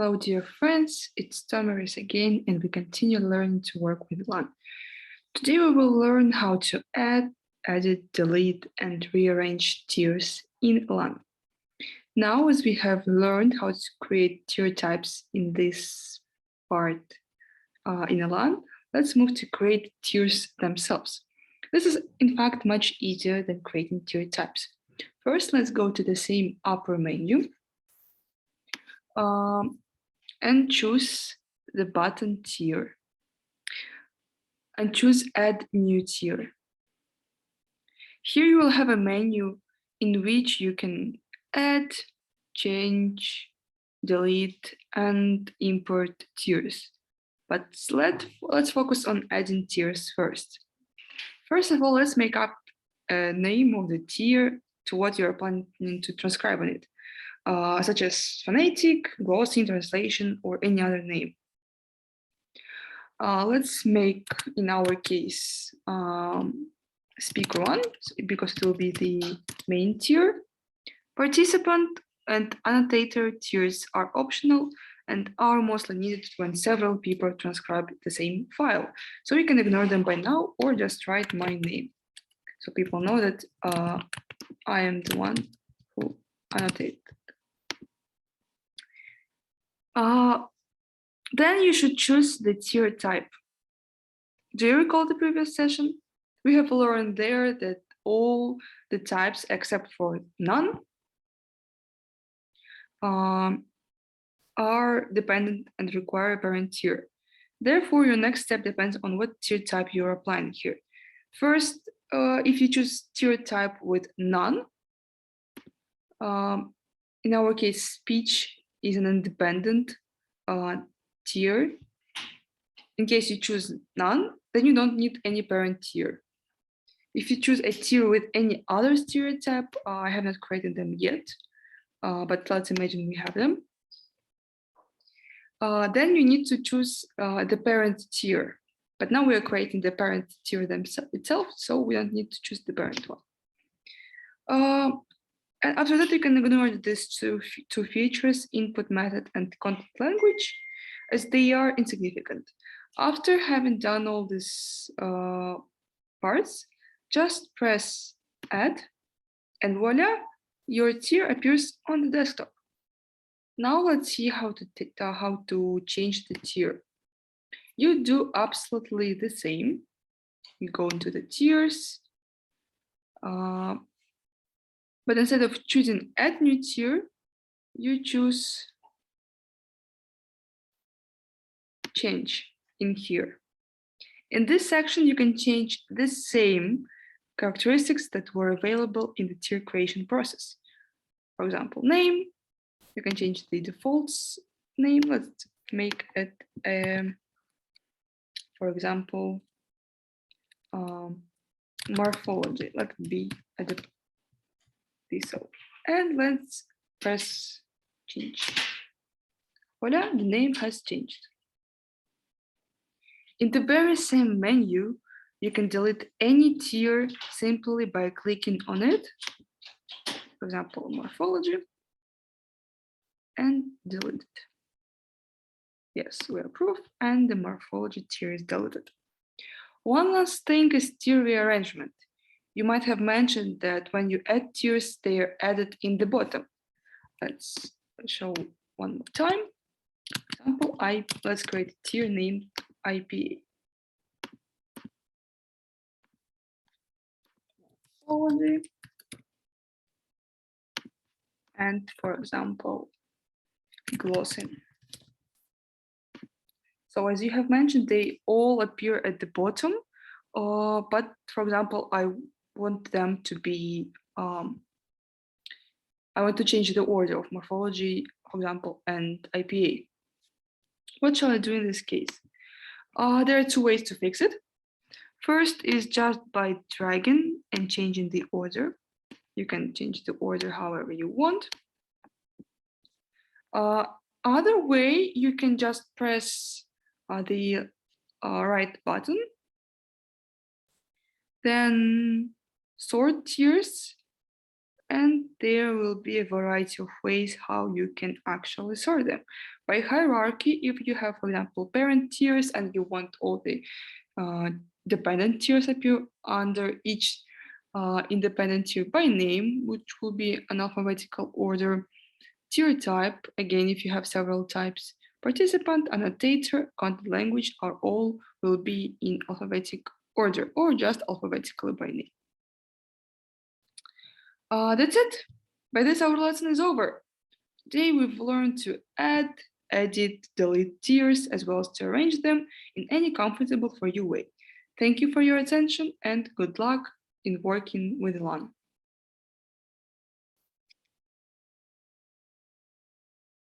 Hello, dear friends, it's Tomaris again, and we continue learning to work with LAN. Today we will learn how to add, edit, delete, and rearrange tiers in LAN. Now, as we have learned how to create tier types in this part in a LAN, let's move to create tiers themselves. This is, in fact, much easier than creating tier types. First, let's go to the same upper menu and choose the button tier and choose add new tier. Here you will have a menu in which you can add, change, delete, and import tiers. But let's focus on adding tiers first. First of all, let's make up a name of the tier to what you're planning to transcribe on it, such as phonetic, glossing, translation, or any other name. Let's make, in our case, speaker 1, because it will be the main tier. Participant and annotator tiers are optional and are mostly needed when several people transcribe the same file. So you can ignore them by now or just write my name, so people know that I am the one who annotated. Then you should choose the tier type. Do you recall the previous session? We have learned there that all the types except for none are dependent and require a parent tier. Therefore, your next step depends on what tier type you're applying here. First, if you choose tier type with none, in our case, speech is an independent tier. In case you choose none, then you don't need any parent tier. If you choose a tier with any other tier type, I have not created them yet, but let's imagine we have them. Then you need to choose the parent tier. But now we are creating the parent tier itself, so we don't need to choose the parent one. And after that, you can ignore these two features, input method and content language, as they are insignificant. After having done all these parts, just press add, and voila, your tier appears on the desktop. Now let's see how to change the tier. You do absolutely the same. You go into the tiers, but instead of choosing add new tier, you choose change in here. In this section, you can change the same characteristics that were available in the tier creation process. For example, name, you can change the defaults name. Let's make it, for example, morphology. Let it be so. And let's press change. Voila, the name has changed. In the very same menu, you can delete any tier simply by clicking on it. For example, morphology, and delete it. Yes, we approve, and the morphology tier is deleted. One last thing is tier rearrangement. You might have mentioned that when you add tiers, they are added in the bottom. Let's show one more time. For example, let's create a tier named IPA. And for example, glossing. So as you have mentioned, they all appear at the bottom, but for example, I want them to be, I want to change the order of morphology, for example, and IPA. What shall I do in this case? There are two ways to fix it. First is just by dragging and changing the order. You can change the order however you want. Other way, you can just press the right button, then sort tiers, and there will be a variety of ways how you can actually sort them. By hierarchy, if you have, for example, parent tiers and you want all the uh, dependent tiers appear under each independent tier by name, which will be an alphabetical order. Tier type, again, if you have several types. Participant, annotator, content language are all will be in alphabetic order or just alphabetically by name. That's it. By this, our lesson is over. Today, we've learned to add, edit, delete tiers, as well as to arrange them in any comfortable for you way. Thank you for your attention and good luck in working with Elon.